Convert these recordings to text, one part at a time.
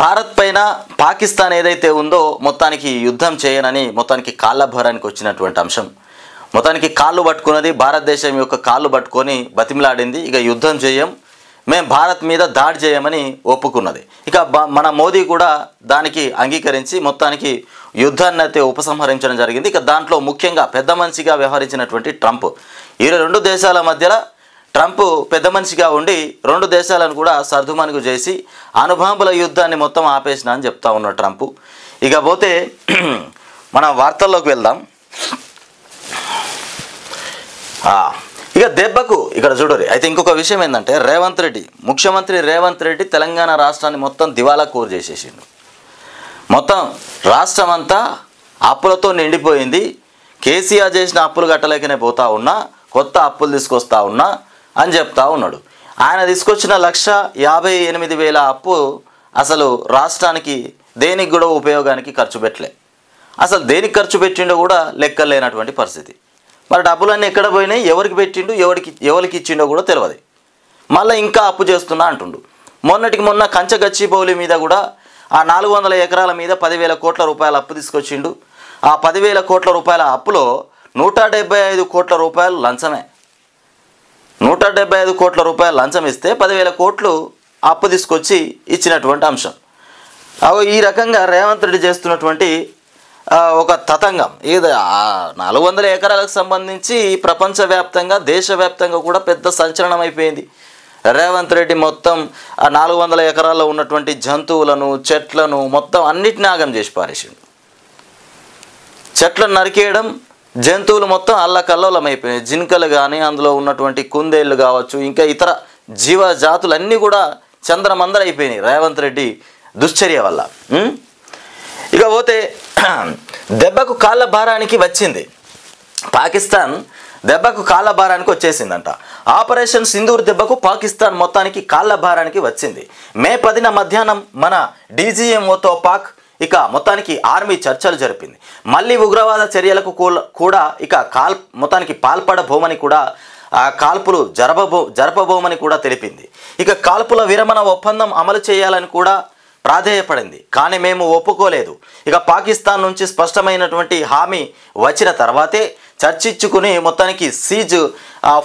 భారత్ పైన పాకిస్తాన్ ఏదైతే ఉందో మొత్తానికి యుద్ధం చేయనని మొత్తానికి కాళ్ళభారానికి వచ్చినటువంటి అంశం. మొత్తానికి కాళ్ళు పట్టుకున్నది, భారతదేశం యొక్క కాళ్ళు పట్టుకొని బతిమలాడింది. ఇక యుద్ధం చేయం, మేము భారత్ మీద దాడి చేయమని ఒప్పుకున్నది. ఇక మన మోదీ కూడా దానికి అంగీకరించి మొత్తానికి యుద్ధాన్ని అయితే ఉపసంహరించడం జరిగింది. ఇక దాంట్లో ముఖ్యంగా పెద్ద మనిషిగా వ్యవహరించినటువంటి ట్రంప్, ఈ రెండు దేశాల మధ్యలో ట్రంప్ పెద్ద మనిషిగా ఉండి రెండు దేశాలను కూడా సర్దుమణుగు చేసి అణుబాంబుల యుద్ధాన్ని మొత్తం ఆపేసిన అని చెప్తా ఉన్నాడు ట్రంప్. ఇకపోతే మన వార్తల్లోకి వెళ్దాం. ఇక దెబ్బకు ఇక్కడ చూడరు. అయితే ఇంకొక విషయం ఏంటంటే రేవంత్ రెడ్డి, ముఖ్యమంత్రి రేవంత్ రెడ్డి తెలంగాణ రాష్ట్రాన్ని మొత్తం దివాలా కోరు చేసేసిండు. మొత్తం రాష్ట్రం అంతా అప్పులతో నిండిపోయింది. కేసీఆర్ చేసిన అప్పులు కట్టలేకనే పోతా ఉన్నా, కొత్త అప్పులు తీసుకొస్తా ఉన్నా అని చెప్తా ఉన్నాడు. ఆయన తీసుకొచ్చిన 1,58,000 అప్పు అసలు రాష్ట్రానికి దేనికి కూడా ఉపయోగానికి ఖర్చు పెట్టలే. అసలు దేనికి ఖర్చు పెట్టిండో కూడా లెక్కలేనటువంటి పరిస్థితి. మరి డబ్బులన్నీ ఎక్కడ పోయినాయి, ఎవరికి పెట్టిండు, ఎవరికి ఇచ్చిండో కూడా తెలియదు. మళ్ళీ ఇంకా అప్పు చేస్తున్నా అంటుండు. మొన్నటికి మొన్న కంచగచ్చిబౌలి మీద కూడా ఆ 400 ఎకరాల మీద 10,000 కోట్ల రూపాయల అప్పు తీసుకొచ్చిండు. ఆ 10,000 కోట్ల రూపాయల అప్పులో 175 కోట్ల రూపాయలు లంచమే. 175 కోట్ల రూపాయలు లంచం ఇస్తే 10,000 కోట్లు అప్పు తీసుకొచ్చి ఇచ్చినటువంటి అంశం. ఈ రకంగా రేవంత్ రెడ్డి చేస్తున్నటువంటి ఒక తతంగం ఇది 400 ఎకరాలకు సంబంధించి ప్రపంచవ్యాప్తంగా దేశవ్యాప్తంగా కూడా పెద్ద సంచలనం అయిపోయింది. రేవంత్ రెడ్డి మొత్తం 400 ఎకరాల్లో ఉన్నటువంటి జంతువులను, చెట్లను మొత్తం అన్నిటిని ఆగం చేసి పారేసిండు. చెట్లను నరికేయడం, జంతువులు మొత్తం అల్లకల్లోలం అయిపోయినాయి. జింకలు కానీ, అందులో ఉన్నటువంటి కుందేళ్ళు కావచ్చు, ఇంకా ఇతర జీవజాతులన్నీ కూడా చంద్రమందర అయిపోయినాయి రేవంత్ రెడ్డి దుశ్చర్య వల్ల. ఇక పోతే దెబ్బకు కాళ్ళ భారానికి వచ్చింది పాకిస్తాన్, దెబ్బకు కాళ్ళ భారానికి వచ్చేసిందంట. ఆపరేషన్ సింధూర్ దెబ్బకు పాకిస్తాన్ మొత్తానికి కాళ్ళ భారానికి వచ్చింది. మే 10న మధ్యాహ్నం మన డీజీఎంఓతో పాక్ ఇక మొత్తానికి ఆర్మీ చర్చలు జరిపింది. మళ్ళీ ఉగ్రవాద చర్యలకు కూడా ఇక మొత్తానికి పాల్పడబోమని కూడా కాల్పులు జరపబోమని కూడా తెలిపింది. ఇక కాల్పుల విరమణ ఒప్పందం అమలు చేయాలని కూడా ప్రాధేయపడింది. కానీ మేము ఒప్పుకోలేదు. ఇక పాకిస్తాన్ నుంచి స్పష్టమైనటువంటి హామీ వచ్చిన తర్వాతే చర్చించుకుని మొత్తానికి సీజ్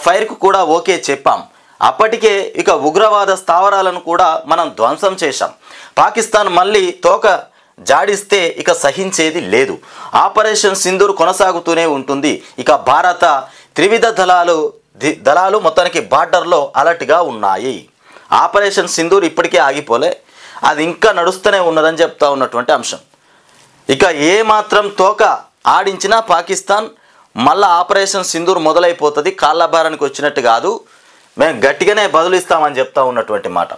ఫైర్కు కూడా ఓకే చెప్పాం. అప్పటికే ఇక ఉగ్రవాద స్థావరాలను కూడా మనం ధ్వంసం చేశాం. పాకిస్తాన్ మళ్ళీ తోక జాడిస్తే ఇక సహించేది లేదు. ఆపరేషన్ సింధూర్ కొనసాగుతూనే ఉంటుంది. ఇక భారత త్రివిధ దళాలు మొత్తానికి బార్డర్లో అలర్ట్గా ఉన్నాయి. ఆపరేషన్ సింధూర్ ఇప్పటికే ఆగిపోలే, అది ఇంకా నడుస్తూనే ఉన్నదని చెప్తా ఉన్నటువంటి అంశం. ఇక ఏ మాత్రం తోక ఆడించినా పాకిస్తాన్ మళ్ళీ ఆపరేషన్ సింధూర్ మొదలైపోతుంది. కాళ్ళభారానికి వచ్చినట్టు కాదు, మేము గట్టిగానే బదులిస్తామని చెప్తా ఉన్నటువంటి మాట.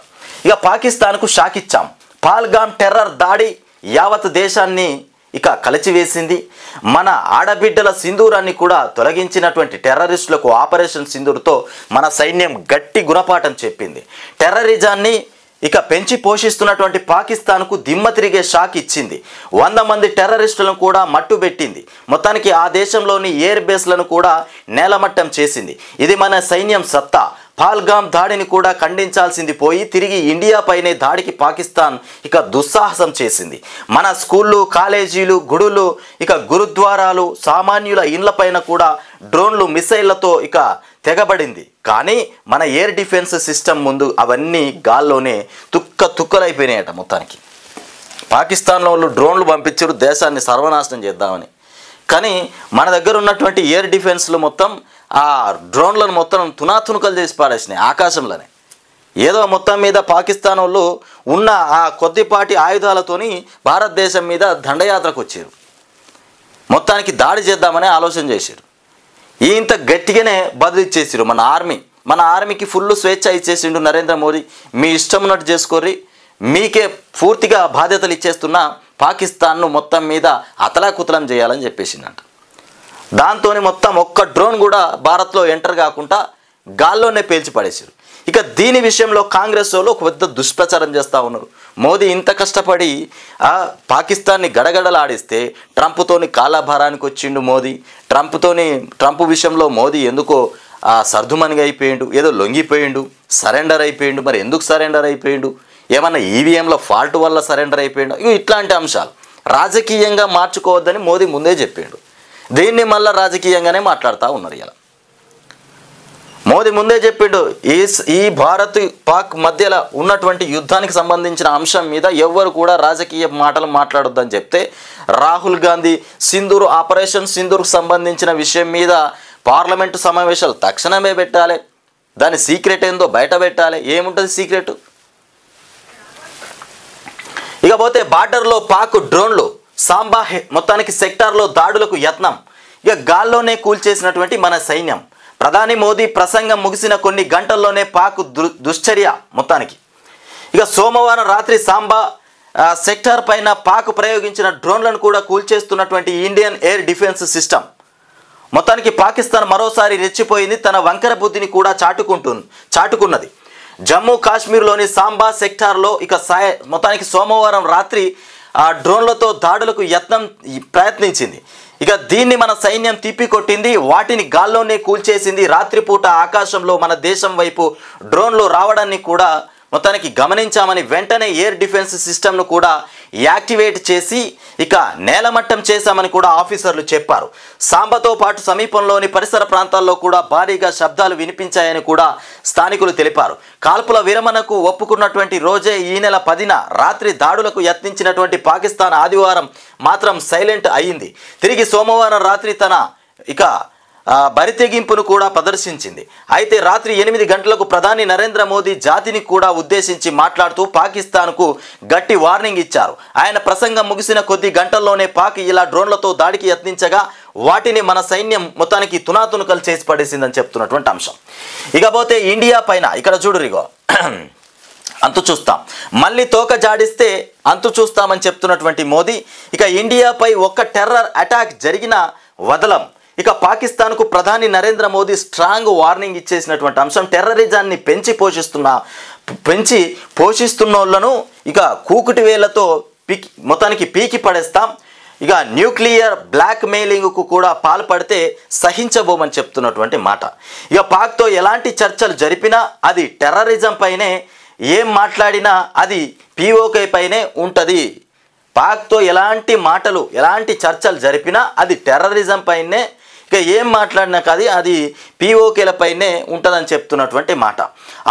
ఇక పాకిస్తాన్కు షాక్ ఇచ్చాం. పహల్గామ్ టెర్రర్ దాడి యావత్ దేశాన్ని ఇక కలిచివేసింది. మన ఆడబిడ్డల సింధూరాన్ని కూడా తొలగించినటువంటి టెర్రరిస్టులకు ఆపరేషన్ సింధూర్తో మన సైన్యం గట్టి గుణపాఠం చెప్పింది. టెర్రరిజాన్ని ఇక పెంచి పోషిస్తున్నటువంటి పాకిస్తాన్కు దిమ్మ తిరిగే షాక్ ఇచ్చింది. 100 మంది టెర్రరిస్టులను కూడా మట్టుబెట్టింది. మొత్తానికి ఆ దేశంలోని ఎయిర్ బేస్లను కూడా నేలమట్టం చేసింది. ఇది మన సైన్యం సత్తా. పహల్గామ్ దాడిని కూడా ఖండించాల్సింది పోయి తిరిగి ఇండియాపైనే దాడికి పాకిస్తాన్ ఇక దుస్సాహసం చేసింది. మన స్కూళ్ళు, కాలేజీలు, గుడులు, ఇక గురుద్వారాలు, సామాన్యుల ఇండ్లపైన కూడా డ్రోన్లు, మిసైళ్లతో ఇక తెగబడింది. కానీ మన ఎయిర్ డిఫెన్స్ సిస్టమ్ ముందు అవన్నీ గాల్లోనే తుక్కలైపోయినాయట. మొత్తానికి పాకిస్తాన్లో వాళ్ళు డ్రోన్లు పంపించారు దేశాన్ని సర్వనాశనం చేద్దామని. కానీ మన దగ్గర ఉన్నటువంటి ఎయిర్ డిఫెన్స్లు మొత్తం ఆ డ్రోన్లను మొత్తం తునాతునుకలు చేసి పాడేసినాయి ఆకాశంలోనే. ఏదో మొత్తం మీద పాకిస్తాన్ వాళ్ళు ఉన్న ఆ కొద్దిపాటి ఆయుధాలతోని భారతదేశం మీద దండయాత్రకు వచ్చారు. మొత్తానికి దాడి చేద్దామని ఆలోచన చేశారు. ఇంత గట్టిగానే బదిలిచ్చేసారు మన ఆర్మీకి ఫుల్ స్వేచ్ఛ ఇచ్చేసిండు నరేంద్ర మోదీ. మీ ఇష్టం ఉన్నట్టు చేసుకోర్రి, మీకే పూర్తిగా బాధ్యతలు ఇచ్చేస్తున్నా, పాకిస్తాన్ను మొత్తం మీద అతలాకుతలం చేయాలని చెప్పేసిందంట. దాంతో మొత్తం ఒక్క డ్రోన్ కూడా భారత్లో ఎంటర్ కాకుండా గాల్లోనే పేల్చి పడేసారు. ఇక దీని విషయంలో కాంగ్రెస్ వాళ్ళు ఒక పెద్ద దుష్ప్రచారం చేస్తూ ఉన్నారు. మోదీ ఇంత కష్టపడి పాకిస్తాన్ని గడగడలాడిస్తే ట్రంప్తోని కాళ్ళభారానికి వచ్చిండు మోదీ. ట్రంప్ విషయంలో మోదీ ఎందుకో సర్దుమణిగా అయిపోయిండు, ఏదో లొంగిపోయిండు, సరెండర్ అయిపోయిండు. మరి ఎందుకు సరెండర్ అయిపోయిండు, ఏమన్నా ఈవీఎంలో ఫాల్ట్ వల్ల సరెండర్ అయిపోయిండు? ఇట్లాంటి అంశాలు రాజకీయంగా మార్చుకోవద్దని మోదీ ముందే చెప్పిండు. దీన్ని మళ్ళీ రాజకీయంగానే మాట్లాడుతూ ఉన్నారు. ఇలా మోదీ ముందే చెప్పిండు, ఈ భారత్ పాక్ మధ్యలో ఉన్నటువంటి యుద్ధానికి సంబంధించిన అంశం మీద ఎవ్వరు కూడా రాజకీయ మాటలు మాట్లాడొద్దని చెప్తే, రాహుల్ గాంధీ సింధూర్ ఆపరేషన్ సింధూర్కు సంబంధించిన విషయం మీద పార్లమెంటు సమావేశాలు తక్షణమే పెట్టాలి, దాని సీక్రెట్ ఏందో బయట పెట్టాలి. ఏముంటుంది సీక్రెట్? ఇకపోతే బార్డర్లో పాక్ డ్రోన్లు, సాంబా మొత్తానికి సెక్టార్లో దాడులకు యత్నం, ఇక గాల్లోనే కూల్చేసినటువంటి మన సైన్యం. ప్రధాని మోదీ ప్రసంగం ముగిసిన కొన్ని గంటల్లోనే పాక్ దుశ్చర్య మొత్తానికి. ఇక సోమవారం రాత్రి సాంబా సెక్టార్ పైన పాక్ ప్రయోగించిన డ్రోన్లను కూడా కూల్చేస్తున్నటువంటి ఇండియన్ ఎయిర్ డిఫెన్స్ సిస్టమ్ మొత్తానికి పాకిస్తాన్ మరోసారి రెచ్చిపోయింది, తన వంకర బుద్ధిని కూడా చాటుకున్నది. జమ్మూ కాశ్మీర్లోని సాంబా సెక్టార్లో ఇక మొత్తానికి సోమవారం రాత్రి డ్రోన్లతో దాడులకు ప్రయత్నించింది. ఇక దీన్ని మన సైన్యం తిప్పికొట్టింది, వాటిని గాల్లోనే కూల్చేసింది. రాత్రిపూట ఆకాశంలో మన దేశం వైపు డ్రోన్లు రావడాన్ని కూడా మొత్తానికి గమనించామని వెంటనే ఎయిర్ డిఫెన్స్ సిస్టమ్ను కూడా యాక్టివేట్ చేసి ఇక నేలమట్టం చేశామని కూడా ఆఫీసర్లు చెప్పారు. సాంబాతో పాటు సమీపంలోని పరిసర ప్రాంతాల్లో కూడా భారీగా శబ్దాలు వినిపించాయని కూడా స్థానికులు తెలిపారు. కాల్పుల విరమణకు ఒప్పుకున్నటువంటి రోజే ఈ నెల 10న రాత్రి దాడులకు యత్నించినటువంటి పాకిస్తాన్ ఆదివారం మాత్రం సైలెంట్ అయ్యింది. తిరిగి సోమవారం రాత్రి తన ఇక బరితెగింపును కూడా ప్రదర్శించింది. అయితే రాత్రి 8 గంటలకు ప్రధాని నరేంద్ర మోదీ జాతిని కూడా ఉద్దేశించి మాట్లాడుతూ పాకిస్తాన్కు గట్టి వార్నింగ్ ఇచ్చారు. ఆయన ప్రసంగం ముగిసిన కొద్ది గంటల్లోనే పాక్ ఇలా డ్రోన్లతో దాడికి యత్నించగా వాటిని మన సైన్యం మొత్తానికి తునాతునకలు చేసి పడేసిందని చెప్తున్నటువంటి అంశం. ఇకపోతే ఇండియా పైన ఇక్కడ చూడురిగో అంతు చూస్తాం, మళ్ళీ తోక జాడిస్తే అంతు చూస్తామని చెప్తున్నటువంటి మోదీ ఇక ఇండియాపై ఒక్క టెర్రర్ అటాక్ జరిగిన వదలం. ఇక పాకిస్తాన్కు ప్రధాని నరేంద్ర మోదీ స్ట్రాంగ్ వార్నింగ్ ఇచ్చేసినటువంటి అంశం. టెర్రరిజాన్ని పెంచి పోషిస్తున్నోళ్లను ఇక కూకుటి వేళ్లతో మొత్తానికి పీకి పడేస్తాం. ఇక న్యూక్లియర్ బ్లాక్ మెయిలింగ్కు కూడా పాల్పడితే సహించబోమని చెప్తున్నటువంటి మాట. ఇక పాక్తో ఎలాంటి చర్చలు జరిపినా అది టెర్రరిజం పైనే, ఏం మాట్లాడినా అది పీఓకే పైనే ఉంటుంది. పాక్తో ఎలాంటి చర్చలు జరిపినా అది టెర్రరిజం పైనే, ఇక ఏం మాట్లాడినా కాదు అది పీఓకేలపైనే ఉంటుందని చెప్తున్నటువంటి మాట.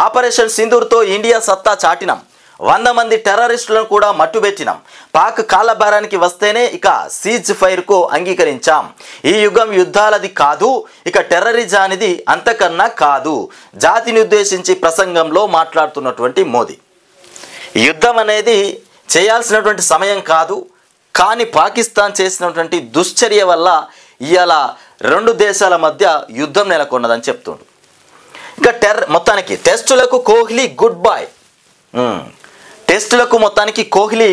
ఆపరేషన్ సింధూర్తో ఇండియా సత్తా చాటినాం, 100 మంది టెర్రరిస్టులను కూడా మట్టుబెట్టినాం. పాక్ కాళ్ళబారానికి వస్తేనే ఇక సీజ్ ఫైర్కు అంగీకరించాం. ఈ యుగం యుద్ధాలది కాదు, ఇక టెర్రరిజానిది అంతకన్నా కాదు. జాతిని ఉద్దేశించి ప్రసంగంలో మాట్లాడుతున్నటువంటి మోదీ యుద్ధం అనేది చేయాల్సినటువంటి సమయం కాదు, కానీ పాకిస్తాన్ చేసినటువంటి దుశ్చర్య వల్ల ఇవాళ 2 దేశాల మధ్య యుద్ధం నెలకొన్నదని చెప్తుండు. ఇక మొత్తానికి టెస్టులకు కోహ్లీ గుడ్ బై, టెస్టులకు మొత్తానికి కోహ్లీ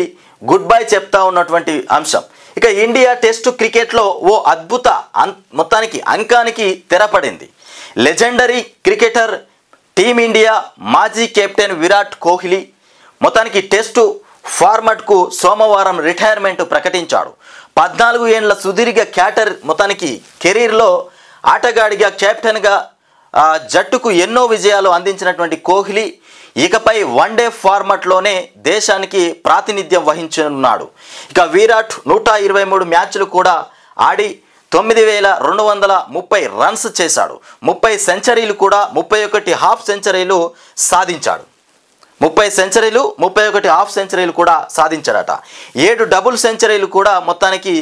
గుడ్ బై చెప్తా ఉన్నటువంటి అంశం. ఇక ఇండియా టెస్టు క్రికెట్లో ఓ అద్భుత మొత్తానికి అంకానికి తెరపడింది. లెజెండరీ క్రికెటర్ టీమిండియా మాజీ కెప్టెన్ విరాట్ కోహ్లీ మొత్తానికి టెస్టు ఫార్మాట్కు సోమవారం రిటైర్మెంట్ ప్రకటించాడు. 14 ఏళ్ల సుదీర్ఘ మొత్తానికి కెరీర్లో ఆటగాడిగా కెప్టెన్గా జట్టుకు ఎన్నో విజయాలు అందించినటువంటి కోహ్లీ ఇకపై వన్డే ఫార్మాట్లోనే దేశానికి ప్రాతినిధ్యం వహించనున్నాడు. ఇక విరాట్ 123 మ్యాచ్లు కూడా ఆడి 9230 రన్స్ చేశాడు. 30 సెంచరీలు కూడా 31 హాఫ్ సెంచరీలు సాధించాడు. 30 సెంచరీలు 31 హాఫ్ సెంచరీలు కూడా సాధించాడట. 7 డబుల్ సెంచరీలు కూడా మొత్తానికి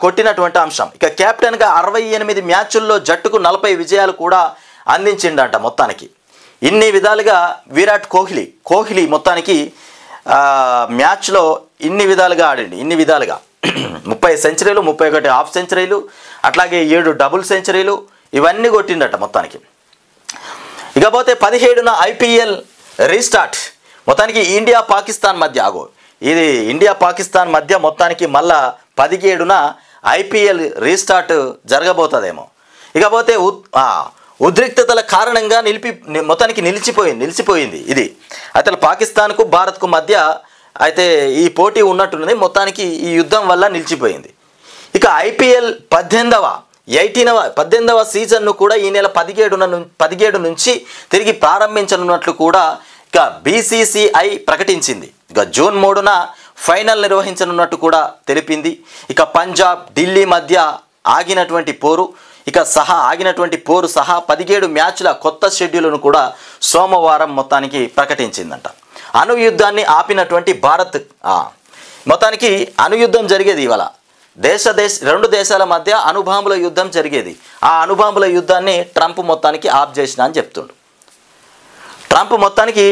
కొట్టినటువంటి అంశం. ఇక కెప్టెన్గా 68 మ్యాచ్ల్లో జట్టుకు 40 విజయాలు కూడా అందించిండట. మొత్తానికి ఇన్ని విధాలుగా విరాట్ కోహ్లీ మొత్తానికి మ్యాచ్లో ఇన్ని విధాలుగా ఆడింది. 30 సెంచరీలు 31 హాఫ్ సెంచరీలు అట్లాగే 7 డబుల్ సెంచరీలు ఇవన్నీ కొట్టిండట మొత్తానికి. ఇకపోతే 17న ఐపీఎల్ రీస్టార్ట్. మొత్తానికి ఇండియా పాకిస్తాన్ మధ్య మొత్తానికి మళ్ళా 17న ఐపీఎల్ రీస్టార్ట్ జరగబోతుందేమో. ఇకపోతే ఉద్రిక్తతల కారణంగా మొత్తానికి నిలిచిపోయింది ఇది. అయితే పాకిస్తాన్కు భారత్కు మధ్య అయితే ఈ పోటీ ఉన్నట్టున్నది. మొత్తానికి ఈ యుద్ధం వల్ల నిలిచిపోయింది. ఇక ఐపీఎల్ 18వ సీజన్ను కూడా ఈ నెల 17 నుంచి తిరిగి ప్రారంభించనున్నట్లు కూడా ఇక బీసీసీఐ ప్రకటించింది. ఇక జూన్ 3న ఫైనల్ నిర్వహించనున్నట్టు కూడా తెలిపింది. ఇక పంజాబ్ ఢిల్లీ మధ్య ఆగినటువంటి పోరు సహా 17 మ్యాచ్ల కొత్త షెడ్యూల్ను కూడా సోమవారం మొత్తానికి ప్రకటించిందంట. అణుయుద్ధాన్ని ఆపినటువంటి భారత్ మొత్తానికి అణుయుద్ధం జరిగేది ఇవాళ రెండు దేశాల మధ్య అణుబాంబుల యుద్ధం జరిగేది. ఆ అణుబాంబుల యుద్ధాన్ని ట్రంప్ మొత్తానికి ఆఫ్ చేసిన అని చెప్తుండు. ట్రంప్ మొత్తానికి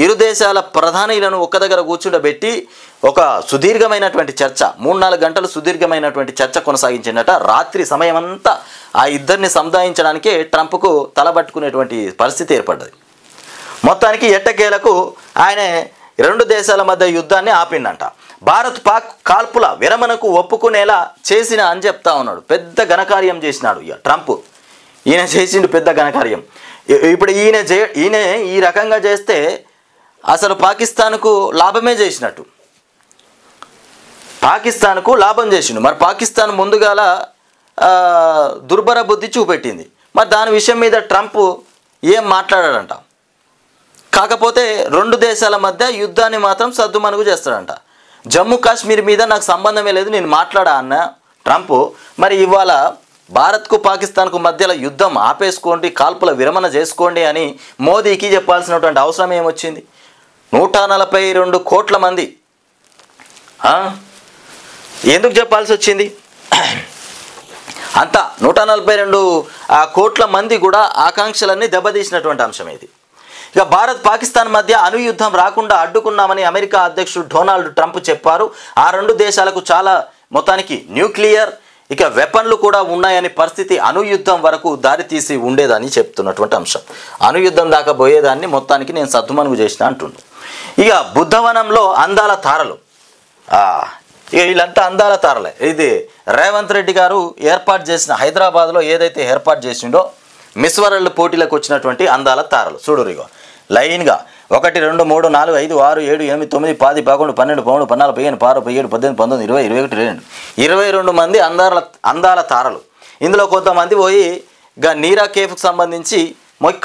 ఇరు దేశాల ప్రధానులను ఒక్క దగ్గర కూర్చుండబెట్టి ఒక సుదీర్ఘమైనటువంటి చర్చ 3-4 గంటలు సుదీర్ఘమైనటువంటి చర్చ కొనసాగించిందట. రాత్రి సమయం అంతా ఆ ఇద్దరిని సముదాయించడానికే ట్రంప్కు తలబట్టుకునేటువంటి పరిస్థితి ఏర్పడ్డది. మొత్తానికి ఎట్టకేలకు ఆయన 2 దేశాల మధ్య యుద్ధాన్ని ఆపిండంట. భారత్ పాక్ కాల్పుల విరమణకు ఒప్పుకునేలా చేసిన అని చెప్తా ఉన్నాడు. పెద్ద ఘనకార్యం చేసినాడు ట్రంప్. ఈయన చేసిండు పెద్ద ఘనకార్యం. ఇప్పుడు ఈయన ఈ రకంగా చేస్తే అసలు పాకిస్తాన్కు లాభమే చేసినట్టు. పాకిస్తాన్కు లాభం చేసిండు. మరి పాకిస్తాన్ ముందుగాల దుర్భర బుద్ధి చూపెట్టింది. మరి దాని విషయం మీద ట్రంప్ ఏం మాట్లాడాడంట. కాకపోతే 2 దేశాల మధ్య యుద్ధాన్ని మాత్రం సద్దుమణుగు చేస్తాడంట. జమ్మూ కాశ్మీర్ మీద నాకు సంబంధమే లేదు, నేను మాట్లాడా అన్న ట్రంప్. మరి ఇవాళ భారత్కు పాకిస్తాన్కు మధ్యలో యుద్ధం ఆపేసుకోండి, కాల్పుల విరమణ చేసుకోండి అని మోదీకి చెప్పాల్సినటువంటి అవసరం ఏమొచ్చింది? 142 కోట్ల మంది ఎందుకు చెప్పాల్సి వచ్చింది? అంతా 142 కోట్ల మంది కూడా ఆకాంక్షలన్నీ దెబ్బతీసినటువంటి అంశం ఇది. ఇక భారత్ పాకిస్తాన్ మధ్య అణుయుద్ధం రాకుండా అడ్డుకున్నామని అమెరికా అధ్యక్షుడు డొనాల్డ్ ట్రంప్ చెప్పారు. ఆ 2 దేశాలకు చాలా మొత్తానికి న్యూక్లియర్ వెపన్లు కూడా ఉన్నాయని పరిస్థితి అణుయుద్ధం వరకు దారితీసి ఉండేదని చెప్తున్నటువంటి అంశం. అణుయుద్ధం దాకా పోయేదాన్ని మొత్తానికి నేను సద్దుమణుగు చేసిన అంటుండు. ఇక బుద్ధవనంలో అందాల తారలు, వీళ్ళంతా అందాల తారలే. ఇది రేవంత్ రెడ్డి గారు ఏర్పాటు చేసిన హైదరాబాద్లో ఏదైతే ఏర్పాటు చేసిండో మిస్ వరల్డ్ పోటీలకు వచ్చినటువంటి అందాల తారలు చూడు. ఇగో లైన్గా 1 2 3 4 5 6 7 8 9 10 11 12 13 14 15 16 17 18 19 20 21 22 మంది అందాల తారలు. ఇందులో కొంతమంది పోయి నీరా కేఫ్కి సంబంధించి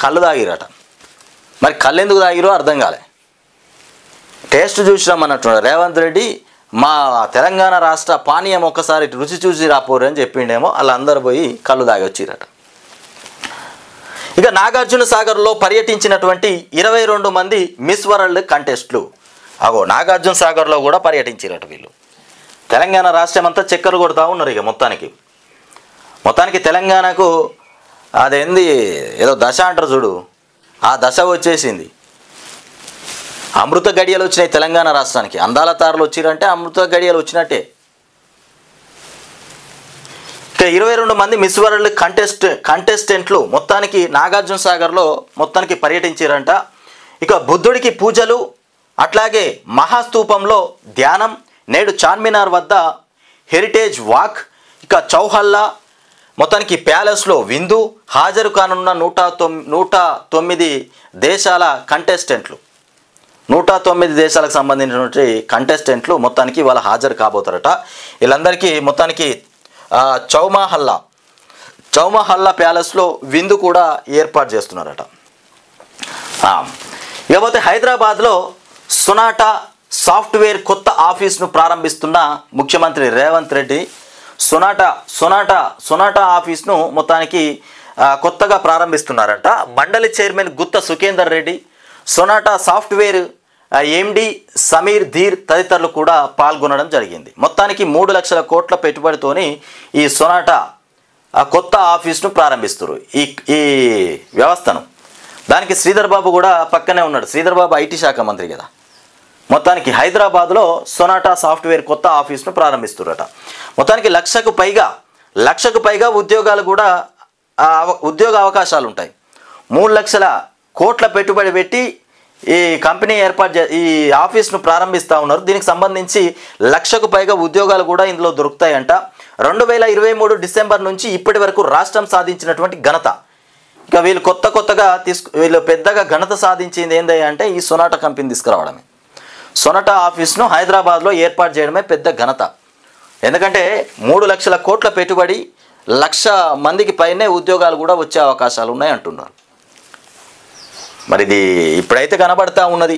కళ్ళు తాగిరట. మరి కళ్ళు ఎందుకు తాగిరో అర్థం కాలే. టేస్ట్ చూసినామన్నట్టు రేవంత్ రెడ్డి మా తెలంగాణ రాష్ట్ర పానీయం ఒక్కసారి రుచి చూసి రాపోరు అని చెప్పిండేమో. వాళ్ళందరూ పోయి కళ్ళు తాగి వచ్చిరట. ఇక నాగార్జున సాగర్లో పర్యటించినటువంటి 22 మంది మిస్ వరల్డ్ కంటెస్ట్లు నాగార్జున సాగర్లో కూడా పర్యటించారట వీళ్ళు. తెలంగాణ రాష్ట్రం అంతా చక్కర్లు కొడతా ఉన్నారు. ఇక మొత్తానికి తెలంగాణకు అదేంది ఏదో దశ అంటారు చూడు, ఆ దశ వచ్చేసింది. అమృత గడియలు వచ్చినాయి తెలంగాణ రాష్ట్రానికి. అందాల తారలు వచ్చిరంటే అమృత గడియలు వచ్చినట్టే. ఇక 22 మంది మిస్ వరల్డ్ కంటెస్టెంట్లు మొత్తానికి నాగార్జున సాగర్లో మొత్తానికి పర్యటించారంట. ఇక బుద్ధుడికి పూజలు, అట్లాగే మహాస్తూపంలో ధ్యానం, నేడు చార్మినార్ వద్ద హెరిటేజ్ వాక్, ఇక చౌహల్లా మొత్తానికి ప్యాలెస్లో విందు, హాజరు కానున్న 109 దేశాల కంటెస్టెంట్లు, 109 దేశాలకు సంబంధించినటువంటి కంటెస్టెంట్లు మొత్తానికి వాళ్ళ హాజరు కాబోతారట. వీళ్ళందరికీ మొత్తానికి చౌమహల్లా ప్యాలెస్లో విందు కూడా ఏర్పాటు చేస్తున్నారట. ఇకపోతే హైదరాబాద్లో సొనాటా సాఫ్ట్వేర్ కొత్త ఆఫీస్ను ప్రారంభిస్తున్న ముఖ్యమంత్రి రేవంత్ రెడ్డి సొనాటా ఆఫీస్ను మొత్తానికి కొత్తగా ప్రారంభిస్తున్నారట. మండలి chairman Gutha Sukhender Reddy, Sonata software MD Sameer Dhir తదితరులు కూడా పాల్గొనడం జరిగింది. మొత్తానికి 3 లక్షల కోట్ల పెట్టుబడితోని ఈ సొనాటా కొత్త ఆఫీస్ను ప్రారంభిస్తారు. ఈ వ్యవస్థను దానికి శ్రీధర్ బాబు కూడా పక్కనే ఉన్నాడు. శ్రీధర్ బాబు ఐటీ శాఖ మంత్రి కదా. మొత్తానికి హైదరాబాద్లో సొనాటా సాఫ్ట్వేర్ కొత్త ఆఫీస్ను ప్రారంభిస్తున్నారట. మొత్తానికి లక్షకు పైగా ఉద్యోగాలు కూడా ఉద్యోగ అవకాశాలు ఉంటాయి. 3 లక్షల కోట్ల పెట్టుబడి పెట్టి ఈ కంపెనీ ఈ ఆఫీస్ను ప్రారంభిస్తూ ఉన్నారు. దీనికి సంబంధించి 1,00,000కు పైగా ఉద్యోగాలు కూడా ఇందులో దొరుకుతాయంట. 2023 డిసెంబర్ నుంచి ఇప్పటి వరకు రాష్ట్రం సాధించినటువంటి ఘనత. ఇక వీళ్ళు పెద్దగా ఘనత సాధించింది ఏంటి అంటే ఈ సొనాటా కంపెనీ తీసుకురావడమే. సొనాటా ఆఫీస్ను హైదరాబాద్లో ఏర్పాటు చేయడమే పెద్ద ఘనత. ఎందుకంటే 3 లక్షల కోట్ల పెట్టుబడి, 1,00,000 మందికి పైనే ఉద్యోగాలు కూడా వచ్చే అవకాశాలు ఉన్నాయి అంటున్నారు. మరి ఇది ఇప్పుడైతే కనబడతా ఉన్నది.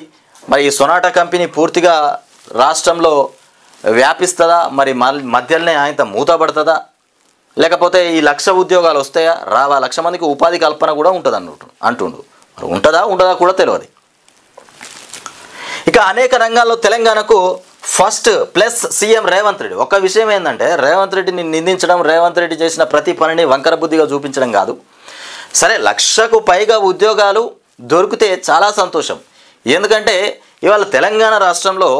మరి ఈ సొనాటా కంపెనీ పూర్తిగా రాష్ట్రంలో వ్యాపిస్తుందా, మరి మధ్యలోనే ఆయన మూతపడుతుందా, లేకపోతే ఈ 1,00,000 ఉద్యోగాలు వస్తాయా రావా, 1,00,000 మందికి ఉపాధి కల్పన కూడా ఉంటుంది అంటుండు. మరి ఉంటుందా కూడా తెలియదు. ఇక అనేక రంగాల్లో తెలంగాణకు first plus CM Revanth Reddy. ఒక విషయం ఏంటంటే రేవంత్ రెడ్డిని నిందించడం, రేవంత్ రెడ్డి చేసిన ప్రతి పనిని వంకర బుద్ధిగా చూపించడం కాదు. సరే 1,00,000కు పైగా ఉద్యోగాలు దొరికితే చాలా సంతోషం. ఎందుకంటే ఇవాళ తెలంగాణ రాష్ట్రంలో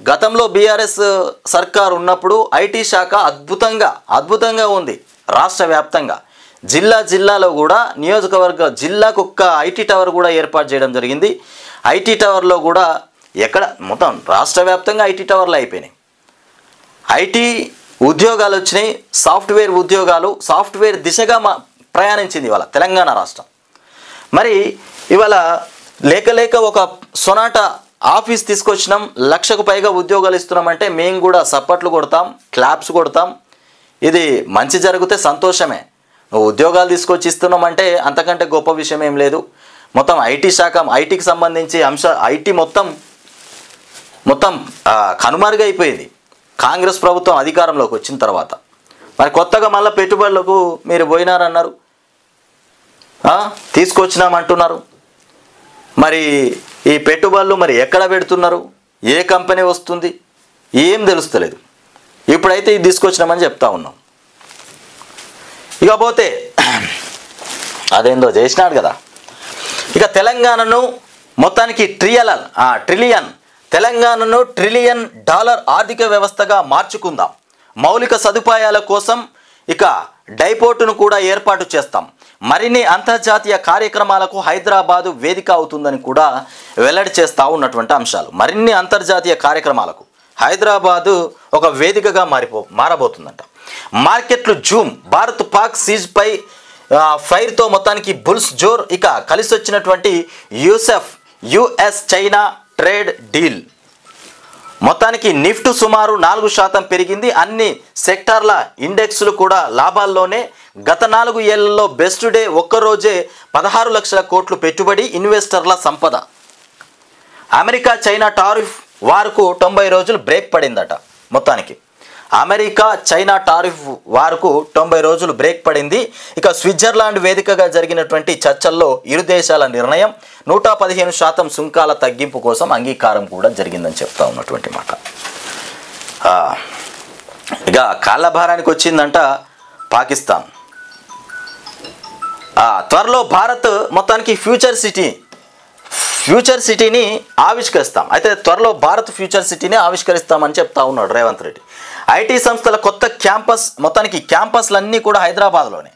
గతంలో బీఆర్ఎస్ సర్కార్ ఉన్నప్పుడు ఐటీ శాఖ అద్భుతంగా ఉంది. రాష్ట్ర వ్యాప్తంగా జిల్లాలో కూడా నియోజకవర్గ జిల్లాకు ఒక్క ఐటీ టవర్ కూడా ఏర్పాటు చేయడం జరిగింది. ఐటీ టవర్లో కూడా ఎక్కడ మొత్తం రాష్ట్ర వ్యాప్తంగా ఐటీ టవర్లు అయిపోయినాయి. ఐటీ ఉద్యోగాలు వచ్చినాయి, సాఫ్ట్వేర్ దిశగా ప్రయాణించింది ఇవాళ తెలంగాణ రాష్ట్రం. మరి ఇవాళ లేక ఒక సొనాటా ఆఫీస్ తీసుకొచ్చినాం, 1,00,000కు పైగా ఉద్యోగాలు ఇస్తున్నామంటే మేము కూడా సప్పట్లు కొడతాం, క్లాప్స్ కొడతాం. ఇది మంచి జరిగితే సంతోషమే. నువ్వు ఉద్యోగాలు తీసుకొచ్చి ఇస్తున్నామంటే అంతకంటే గొప్ప విషయం ఏం లేదు. మొత్తం ఐటీ శాఖ, ఐటీకి సంబంధించి ఐటీ మొత్తం కనుమరుగైపోయింది కాంగ్రెస్ ప్రభుత్వం అధికారంలోకి వచ్చిన తర్వాత. మరి కొత్తగా మళ్ళీ పెట్టుబడులకు మీరు పోయినారన్నారు, తీసుకొచ్చినామంటున్నారు. మరి ఈ పెట్టుబడులు మరి ఎక్కడ పెడుతున్నారు, ఏ కంపెనీ వస్తుంది, ఏం తెలుస్తలేదు. ఇప్పుడైతే ఇది తీసుకొచ్చినామని చెప్తా ఉన్నాం. ఇకపోతే అదేందో చేసినాడు కదా. ఇక తెలంగాణను మొత్తానికి తెలంగాణను ట్రిలియన్ డాలర్ ఆర్థిక వ్యవస్థగా మార్చుకుందాం. మౌలిక సదుపాయాల కోసం ఇక డైపోర్టును కూడా ఏర్పాటు చేస్తాం. మరిన్ని అంతర్జాతీయ కార్యక్రమాలకు హైదరాబాదు వేదిక అవుతుందని కూడా వెల్లడి చేస్తూ ఉన్నటువంటి అంశాలు. మరిన్ని అంతర్జాతీయ కార్యక్రమాలకు హైదరాబాదు ఒక వేదికగా మారబోతుందంట. మార్కెట్లు జూమ్, భారత్ పాక్ సీజ్పై ఫైర్తో మొత్తానికి బుల్స్ జోర్. ఇక కలిసి వచ్చినటువంటి యుఎస్ చైనా ట్రేడ్ డీల్. మొత్తానికి నిఫ్ట్ సుమారు 4% పెరిగింది. అన్ని సెక్టార్ల ఇండెక్స్లు కూడా లాభాల్లోనే. గత 4 ఏళ్లలో బెస్ట్ డే ఒక్కరోజే 16 లక్షల కోట్లు పెట్టుబడి, ఇన్వెస్టర్ల సంపద. అమెరికా చైనా టారిఫ్ వార్కు 90 రోజులు బ్రేక్ పడిందట. మొత్తానికి అమెరికా చైనా టారిఫ్ వార్కు 90 రోజులు బ్రేక్ పడింది. ఇక స్విట్జర్లాండ్ వేదికగా జరిగినటువంటి చర్చల్లో ఇరు దేశాల నిర్ణయం 115% సుంకాల తగ్గింపు కోసం అంగీకారం కూడా జరిగిందని చెప్తా ఉన్నటువంటి మాట. ఇక కాళ్ళభారానికి వచ్చిందంట పాకిస్తాన్. త్వరలో భారత్ మొత్తానికి ఫ్యూచర్ సిటీని ఆవిష్కరిస్తాం. అయితే త్వరలో భారత్ ఫ్యూచర్ సిటీని ఆవిష్కరిస్తామని చెప్తా ఉన్నాడు రేవంత్ రెడ్డి. ఐటీ సంస్థల కొత్త మొత్తానికి క్యాంపస్లన్నీ కూడా హైదరాబాద్లోనే.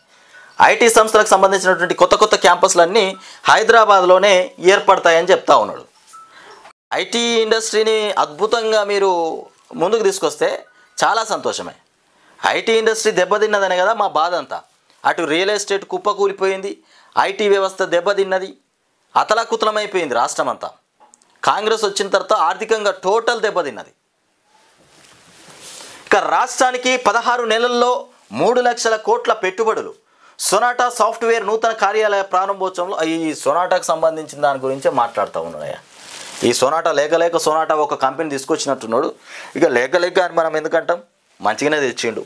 ఐటీ సంస్థలకు సంబంధించినటువంటి కొత్త క్యాంపస్లన్నీ హైదరాబాద్లోనే ఏర్పడతాయని చెప్తా ఉన్నాడు. ఐటీ ఇండస్ట్రీని అద్భుతంగా మీరు ముందుకు తీసుకొస్తే చాలా సంతోషమే. ఐటీ ఇండస్ట్రీ దెబ్బతిన్నదనే కదా మా బాధ అంతా. అటు రియల్ ఎస్టేట్ కుప్పకూలిపోయింది, ఐటీ వ్యవస్థ దెబ్బతిన్నది, అతలాకుతలమైపోయింది రాష్ట్రం అంతా. కాంగ్రెస్ వచ్చిన తర్వాత ఆర్థికంగా టోటల్ దెబ్బతిన్నది. ఇక రాష్ట్రానికి 16 నెలల్లో 3 లక్షల కోట్ల పెట్టుబడులు. సొనాటా సాఫ్ట్వేర్ నూతన కార్యాలయ ప్రారంభోత్సవంలో ఈ సొనాటాకు సంబంధించిన దాని గురించే మాట్లాడుతూ ఉన్నాయా. ఈ సొనాటా లేక సొనాటా ఒక కంపెనీ తీసుకొచ్చినట్టున్నాడు. ఇక లేక అని మనం ఎందుకంటాం, మంచిగానే తెచ్చిండు.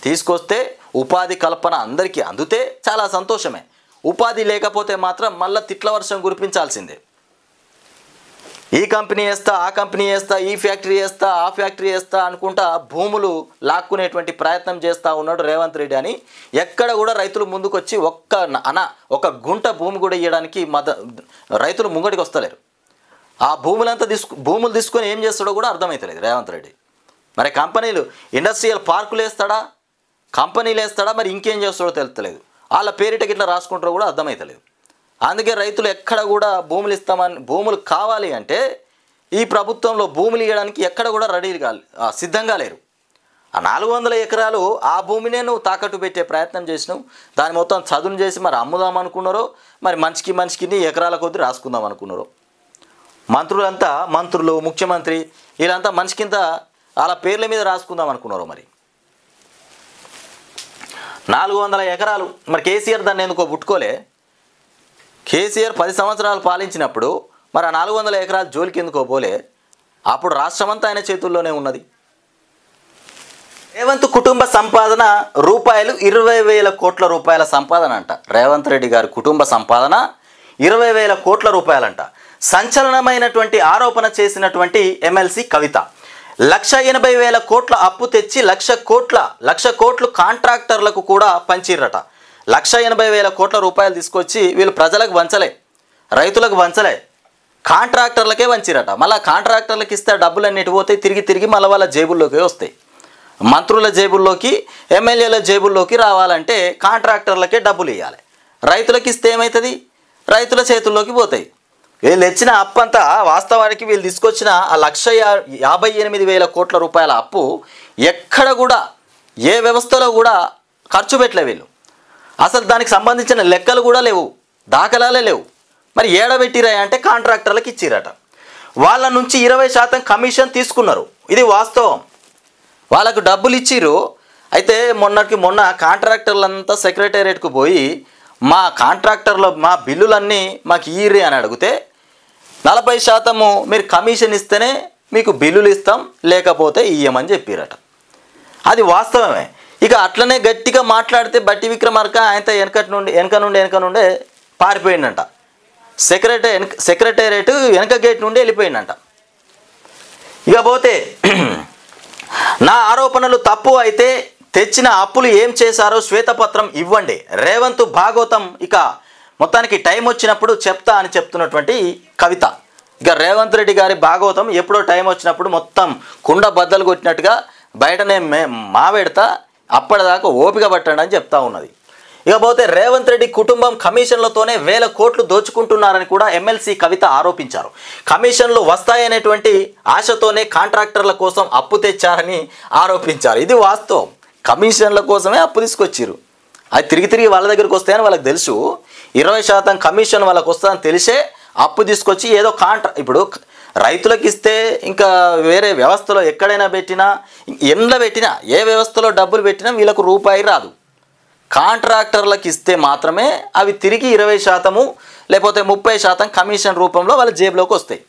తీసుకొస్తే ఉపాధి కల్పన అందరికీ అందుతే చాలా సంతోషమే. ఉపాధి లేకపోతే మాత్రం మళ్ళీ తిట్ల వర్షం కురిపించాల్సిందే. ఈ కంపెనీ వేస్తా, ఆ కంపెనీ వేస్తా, ఈ ఫ్యాక్టరీ వేస్తా, ఆ ఫ్యాక్టరీ వేస్తా అనుకుంటా భూములు లాక్కునేటువంటి ప్రయత్నం చేస్తూ ఉన్నాడు రేవంత్ రెడ్డి అని. ఎక్కడ కూడా రైతులు ముందుకొచ్చి ఒక గుంట భూమి కూడా ఇవ్వడానికి రైతులు ముంగడికి వస్తలేరు. ఆ భూములు తీసుకొని ఏం చేస్తాడో కూడా అర్థమవుతలేదు రేవంత్ రెడ్డి. మరి కంపెనీలు ఇండస్ట్రియల్ పార్కులు వేస్తాడా, కంపెనీలు వేస్తాడా, మరి ఇంకేం చేస్తాడో తెలుస్తలేదు. వాళ్ళ పేరిటకి ఇట్లా రాసుకుంటారో కూడా అర్థమవుతలేదు. అందుకే రైతులు ఎక్కడ కూడా భూములు కావాలి అంటే ఈ ప్రభుత్వంలో భూములు ఇవ్వడానికి ఎక్కడ కూడా సిద్ధంగా లేరు. ఆ 400 ఎకరాలు ఆ భూమినే నువ్వు తాకట్టు పెట్టే ప్రయత్నం చేసినావు. దాన్ని మొత్తం చదును చేసి మరి అమ్ముదాం అనుకున్నారో, మరి మనిషికి ఎకరాల కొద్ది రాసుకుందాం అనుకున్నారో. మంత్రులు, ముఖ్యమంత్రి వీళ్ళంతా మనిషికింత వాళ్ళ పేర్ల మీద రాసుకుందాం అనుకున్నారో. మరి 400 ఎకరాలు మరి కేసీఆర్ దాన్ని ఎందుకో పుట్టుకోలే. కేసీఆర్ 10 సంవత్సరాలు పాలించినప్పుడు మరి 400 ఎకరాలు జోలికి ఎందుకో పోలే? అప్పుడు రాష్ట్రమంతా ఆయన చేతుల్లోనే ఉన్నది. రేవంత్ కుటుంబ సంపాదన రూపాయలు 20,000 కోట్ల రూపాయల సంపాదన అంట. రేవంత్ రెడ్డి గారి కుటుంబ సంపాదన 20,000 కోట్ల రూపాయలంట. సంచలనమైనటువంటి ఆరోపణ చేసినటువంటి ఎమ్మెల్సీ కవిత 1,80,000 కోట్ల అప్పు తెచ్చి 1,00,00,000 కోట్లు కాంట్రాక్టర్లకు కూడా పంచిర్రట. 1,80,000 కోట్ల రూపాయలు తీసుకొచ్చి వీళ్ళు ప్రజలకు వంచలే, రైతులకు వంచలే, కాంట్రాక్టర్లకే వంచిరట. మళ్ళీ కాంట్రాక్టర్లకు ఇస్తే డబ్బులన్నీ ఎటు పోతాయి? తిరిగి మళ్ళీ వాళ్ళ జేబుల్లోకి వస్తాయి. మంత్రుల జేబుల్లోకి, ఎమ్మెల్యేల జేబుల్లోకి రావాలంటే కాంట్రాక్టర్లకే డబ్బులు ఇవ్వాలి. రైతులకు ఇస్తే ఏమవుతుంది? రైతుల చేతుల్లోకి పోతాయి. వీళ్ళు తెచ్చిన అప్పు అంతా వాస్తవానికి వీళ్ళు తీసుకొచ్చిన ఆ 1,58,000 కోట్ల రూపాయల అప్పు ఎక్కడ కూడా ఏ వ్యవస్థలో కూడా ఖర్చు పెట్టలే వీళ్ళు. అసలు దానికి సంబంధించిన లెక్కలు కూడా లేవు, దాఖలాలే లేవు. మరి ఏడబెట్టిరా అంటే కాంట్రాక్టర్లకు ఇచ్చిరట. వాళ్ళ నుంచి 20% కమిషన్ తీసుకున్నారు. ఇది వాస్తవం. వాళ్ళకు డబ్బులు ఇచ్చిరు. అయితే మొన్న కాంట్రాక్టర్లంతా సెక్రటేరియట్కు పోయి మా కాంట్రాక్టర్లో మా బిల్లులన్నీ మాకు ఇయ్యిర్రి అని అడిగితే 40% మీరు కమిషన్ ఇస్తేనే మీకు బిల్లులు ఇస్తాం, లేకపోతే ఇయ్యమని చెప్పిరట. అది వాస్తవమే. ఇక అట్లనే గట్టిగా మాట్లాడితే బట్టి విక్రమార్క ఆయనతో వెనక నుండే పారిపోయిందంట. సెక్రటేరియట్ వెనక గేట్ నుండి వెళ్ళిపోయిందంట. ఇక పోతే నా ఆరోపణలు తప్పు అయితే తెచ్చిన అప్పులు ఏం చేశారో శ్వేతపత్రం ఇవ్వండి. రేవంత్ భాగవతం ఇక మొత్తానికి టైం వచ్చినప్పుడు చెప్తా అని చెప్తున్నటువంటి కవిత. ఇక రేవంత్ రెడ్డి గారి భాగవతం ఎప్పుడో టైం వచ్చినప్పుడు మొత్తం కుండ బద్దలు కొట్టినట్టుగా బయటనే మావెడతా, అప్పటిదాకా ఓపిక పట్టండి అని చెప్తా ఉన్నది. ఇకపోతే రేవంత్ రెడ్డి కుటుంబం కమిషన్లతోనే 1,000 కోట్లు దోచుకుంటున్నారని కూడా ఎమ్మెల్సీ కవిత ఆరోపించారు. కమిషన్లు వస్తాయనేటువంటి ఆశతోనే కాంట్రాక్టర్ల కోసం అప్పు తెచ్చారని ఆరోపించారు. ఇది వాస్తవం. కమిషన్ల కోసమే అప్పు తీసుకొచ్చారు. అది తిరిగి వాళ్ళ దగ్గరికి వస్తాయని వాళ్ళకి తెలుసు. 20% కమిషన్ వాళ్ళకి వస్తుందని తెలిసే అప్పు తీసుకొచ్చి ఏదో ఇప్పుడు రైతులకు ఇస్తే ఇంకా వేరే వ్యవస్థలో ఎక్కడైనా పెట్టినా, ఎండ్ల పెట్టినా, ఏ వ్యవస్థలో డబ్బులు పెట్టినా వీళ్ళకు రూపాయి రాదు. కాంట్రాక్టర్లకు ఇస్తే మాత్రమే అవి తిరిగి 20% లేకపోతే 30% కమిషన్ రూపంలో వాళ్ళ జేబులోకి వస్తాయి.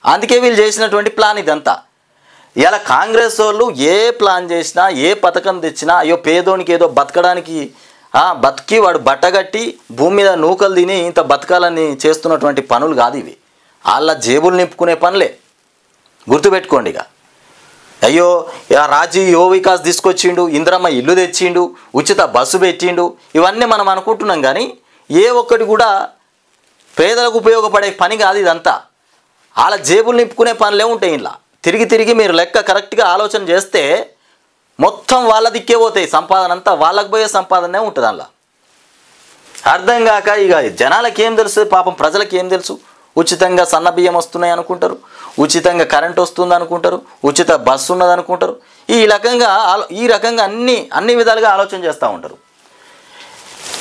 అందుకే వీళ్ళు చేసినటువంటి ప్లాన్ ఇదంతా. ఇలా కాంగ్రెస్ వాళ్ళు ఏ ప్లాన్ చేసినా, ఏ పథకం తెచ్చినా, అయ్యో పేదోనికి ఏదో బతకడానికి బతికి వాడు బట్టగట్టి భూమి మీద నూకలు తిని ఇంత బతకాలని చేస్తున్నటువంటి పనులు కాదు ఇవి. వాళ్ళ జేబులు నింపుకునే పనులే. గుర్తుపెట్టుకోండి. ఇక అయ్యో రాజీ యువ వికాస్ తీసుకొచ్చిండు, ఇందిరమ్మ ఇల్లు తెచ్చిండు, ఉచిత బస్సు పెట్టిండు, ఇవన్నీ మనం అనుకుంటున్నాం. కానీ ఏ ఒక్కటి కూడా పేదలకు ఉపయోగపడే పని కాదు ఇదంతా. వాళ్ళ జేబులు నింపుకునే పనులే ఉంటాయి. ఇలా తిరిగి మీరు లెక్క కరెక్ట్గా ఆలోచన చేస్తే మొత్తం వాళ్ళ దిక్కే పోతాయి. సంపాదన అంతా వాళ్ళకు పోయే సంపాదనే ఉంటుంది. అలా అర్థం కాక ఇక జనాలకి ఏం తెలుసు, పాపం ప్రజలకి ఏం తెలుసు? ఉచితంగా సన్న బియ్యం వస్తున్నాయి అనుకుంటారు, ఉచితంగా కరెంట్ వస్తుంది అనుకుంటారు, ఉచిత బస్సు ఉన్నది అనుకుంటారు. ఈ రకంగా అన్ని విధాలుగా ఆలోచన చేస్తూ ఉంటారు.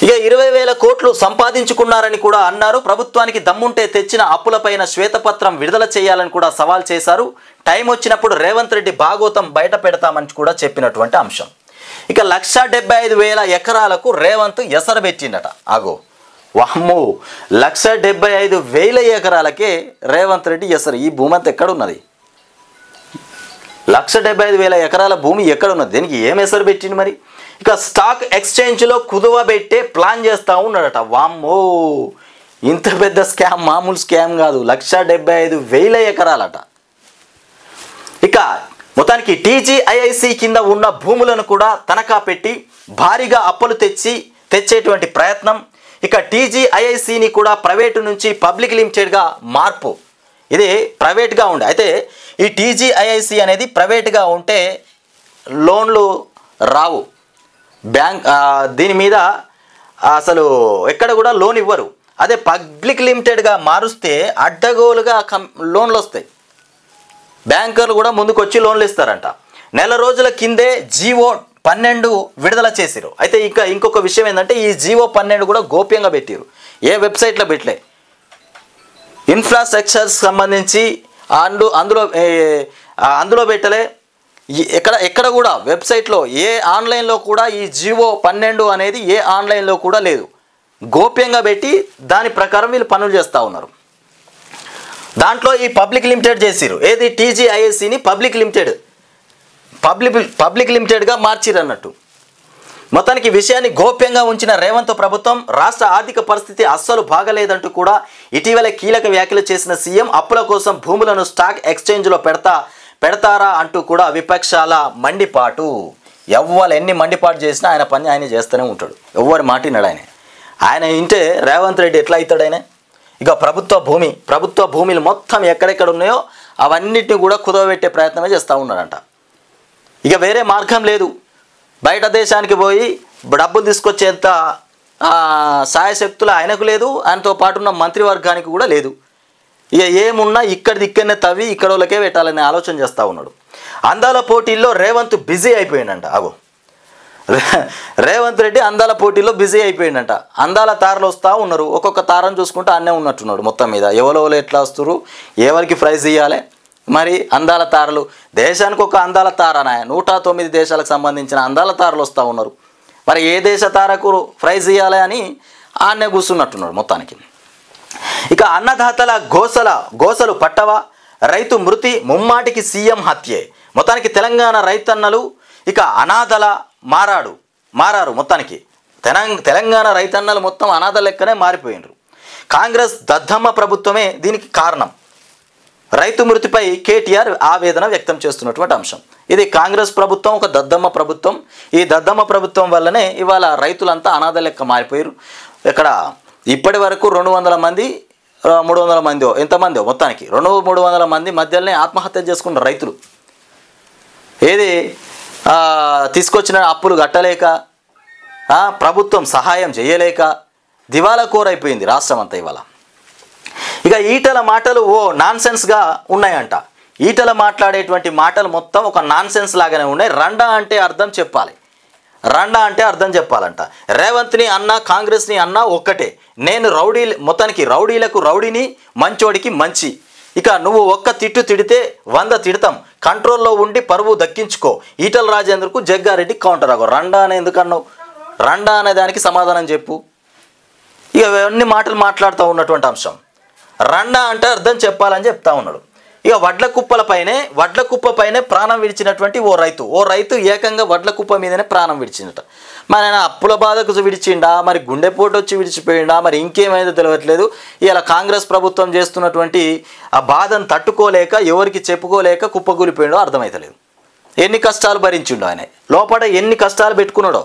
ఇక 20,000 కోట్లు సంపాదించుకున్నారని కూడా అన్నారు. ప్రభుత్వానికి దమ్ముంటే తెచ్చిన అప్పులపైన శ్వేతపత్రం విడుదల చేయాలని కూడా సవాల్ చేశారు. టైం వచ్చినప్పుడు రేవంత్ రెడ్డి భాగవతం బయట పెడతామని కూడా చెప్పినటువంటి అంశం. ఇక 1,75,000 ఎకరాలకు రేవంత్ ఎసరు పెట్టిండట. ఆగో వామ్మో, 1,75,000 ఎకరాలకే రేవంత్ రెడ్డి ఎసరు. ఈ భూమి అంతా ఎక్కడున్నది? 1,75,000 ఎకరాల భూమి ఎక్కడున్నది? దీనికి ఏం ఎసరు పెట్టింది మరి? ఇక స్టాక్ ఎక్స్చేంజ్లో కుదువ పెట్టే ప్లాన్ చేస్తూ ఉన్నాడట. వామ్మో, ఇంత పెద్ద స్కామ్ మామూలు స్కామ్ కాదు. 1,75,000 ఎకరాలట. ఇక మొత్తానికి TGIIC కింద ఉన్న భూములను కూడా తనఖా పెట్టి భారీగా అప్పులు తెచ్చేటువంటి ప్రయత్నం. ఇక TGIICని కూడా ప్రైవేటు నుంచి పబ్లిక్ లిమిటెడ్గా మార్పు. ఇది ప్రైవేట్గా ఉండే. అయితే ఈ TGIIC అనేది ప్రైవేట్గా ఉంటే లోన్లు రావు. బ్యాంక్ దీని మీద అసలు ఎక్కడ కూడా లోన్ ఇవ్వరు. అదే పబ్లిక్ లిమిటెడ్గా మారుస్తే అడ్డగోలుగా లోన్లు వస్తాయి. బ్యాంకర్లు కూడా ముందుకు వచ్చి లోన్లు ఇస్తారంట. నెల రోజుల కిందే జీవో 12 విడుదల చేసిరు. అయితే ఇంకొక విషయం ఏంటంటే ఈ జీవో 12 కూడా గోప్యంగా పెట్టిరు. ఏ వెబ్సైట్లో పెట్టలే. ఇన్ఫ్రాస్ట్రక్చర్స్ సంబంధించి అందులో పెట్టలే. ఎక్కడ కూడా వెబ్సైట్లో ఏ ఆన్లైన్లో కూడా ఈ జీవో 12 అనేది ఏ ఆన్లైన్లో కూడా లేదు. గోప్యంగా పెట్టి దాని ప్రకారం వీళ్ళు పనులు చేస్తూ ఉన్నారు. దాంట్లో ఈ పబ్లిక్ లిమిటెడ్ చేసిరు. ఏది టీజీఐఎస్సిని పబ్లిక్ లిమిటెడ్గా మార్చిరు అన్నట్టు. మొత్తానికి విషయాన్ని గోప్యంగా ఉంచిన రేవంత్ ప్రభుత్వం రాష్ట్ర ఆర్థిక పరిస్థితి అస్సలు బాగలేదంటూ కూడా ఇటీవల కీలక వ్యాఖ్యలు చేసిన సీఎం అప్పుల కోసం భూములను స్టాక్ ఎక్స్చేంజ్లో పెడతారా అంటూ కూడా విపక్షాల మండిపాటు. ఎవ్వరు ఎన్ని మండిపాటు చేసినా ఆయన పని ఆయన చేస్తూనే ఉంటాడు. ఎవ్వరు మాటినాడు ఆయన ఇంటే రేవంత్ రెడ్డి ఎట్లా అవుతాడు ఆయన. ఇక ప్రభుత్వ భూమిలు మొత్తం ఎక్కడెక్కడ ఉన్నాయో అవన్నిటిని కూడా కుదవబెట్టే ప్రయత్నమే చేస్తూ ఉన్నాడంట. ఇక వేరే మార్గం లేదు. బయట దేశానికి పోయి డబ్బులు తీసుకొచ్చేంత సాయశక్తులు ఆయనకు లేదు, ఆయనతో పాటు ఉన్న మంత్రివర్గానికి కూడా లేదు. ఇక ఏమున్నా ఇక్కడనే తవ్వి ఇక్కడ వాళ్ళకే పెట్టాలనే ఆలోచన చేస్తూ ఉన్నాడు. అందాల పోటీల్లో రేవంత్ బిజీ అయిపోయిందంట. రేవంత్ రెడ్డి అందాల పోటీల్లో బిజీ అయిపోయిందంట. అందాల తారలు వస్తూ ఉన్నారు. ఒక్కొక్క తారను చూసుకుంటూ అన్నే ఉన్నట్టున్నాడు. మొత్తం మీద ఎవరో ఎట్లా వస్తారు, ఎవరికి ప్రైజ్ ఇవ్వాలి. మరి అందాల తారలు దేశానికి ఒక అందాల తారనా 109 దేశాలకు సంబంధించిన అందాల తారలు వస్తూ ఉన్నారు. మరి ఏ దేశ తారకు ప్రైజ్ ఇవ్వాలి అని ఆన్నే కూర్చున్నట్టున్నాడు మొత్తానికి. ఇక అన్నదాతల గోసలు పట్టవా, రైతు మృతి ముమ్మాటికి సీఎం హత్యే. మొత్తానికి తెలంగాణ రైతన్నలు ఇక అనాథల మారారు. మొత్తానికి తెలంగాణ రైతన్నలు మొత్తం అనాథ లెక్కనే మారిపోయినరు. కాంగ్రెస్ దద్దమ్మ ప్రభుత్వమే దీనికి కారణం. రైతు మృతిపై కేటీఆర్ ఆవేదన వ్యక్తం చేస్తున్నటువంటి అంశం. ఇది కాంగ్రెస్ ప్రభుత్వం ఒక దద్దమ్మ ప్రభుత్వం. ఈ దద్దమ్మ ప్రభుత్వం వల్లనే ఇవాళ రైతులంతా అనాథ లెక్క మారిపోయారు. ఇక్కడ ఇప్పటి వరకు 200 మంది 300 మంది ఎంతమంది మొత్తానికి 200-300 మంది మధ్యలోనే ఆత్మహత్య చేసుకున్న రైతులు. ఏది తీసుకొచ్చిన అప్పులు కట్టలేక, ప్రభుత్వం సహాయం చేయలేక దివాలా కోరైపోయింది రాష్ట్రం అంతా ఇవాళ. ఇక ఈటల మాటలు నాన్సెన్స్గా ఉన్నాయంట. ఈటల మాట్లాడేటువంటి మాటలు మొత్తం ఒక నాన్సెన్స్ లాగానే ఉన్నాయి. రండా అంటే అర్థం చెప్పాలంట. రేవంత్ని అన్నా కాంగ్రెస్ని అన్నా ఒక్కటే. నేను మొత్తానికి రౌడీలకు రౌడీని, మంచోడికి మంచి. ఇక నువ్వు ఒక్క తిట్టు తిడితే 100 తిడతాం. కంట్రోల్లో ఉండి పరువు దక్కించుకో. ఈటల రాజేందర్కు జగ్గారెడ్డి కౌంటర్ ఆగో. రండా అని ఎందుకన్నావు? రండా అనే దానికి సమాధానం చెప్పు. ఇక ఇవన్నీ మాటలు మాట్లాడుతూ ఉన్నటువంటి అంశం. రండా అంటే అర్థం చెప్పాలని చెప్తా ఉన్నాడు. ఇక వడ్ల కుప్పపైనే ప్రాణం విడిచినటువంటి ఓ రైతు ఏకంగా వడ్ల కుప్ప మీదనే ప్రాణం విడిచిందట. మరి ఆయన అప్పుల బాధకు విడిచిండా, మరి గుండెపోటు వచ్చి విడిచిపోయిండా, మరి ఇంకేమైందో తెలియట్లేదు. ఇలా కాంగ్రెస్ ప్రభుత్వం చేస్తున్నటువంటి ఆ బాధను తట్టుకోలేక, ఎవరికి చెప్పుకోలేక కుప్పగూలిపోయిండో అర్థమవుతలేదు. ఎన్ని కష్టాలు భరించిండో ఆయన, లోపల ఎన్ని కష్టాలు పెట్టుకున్నాడో.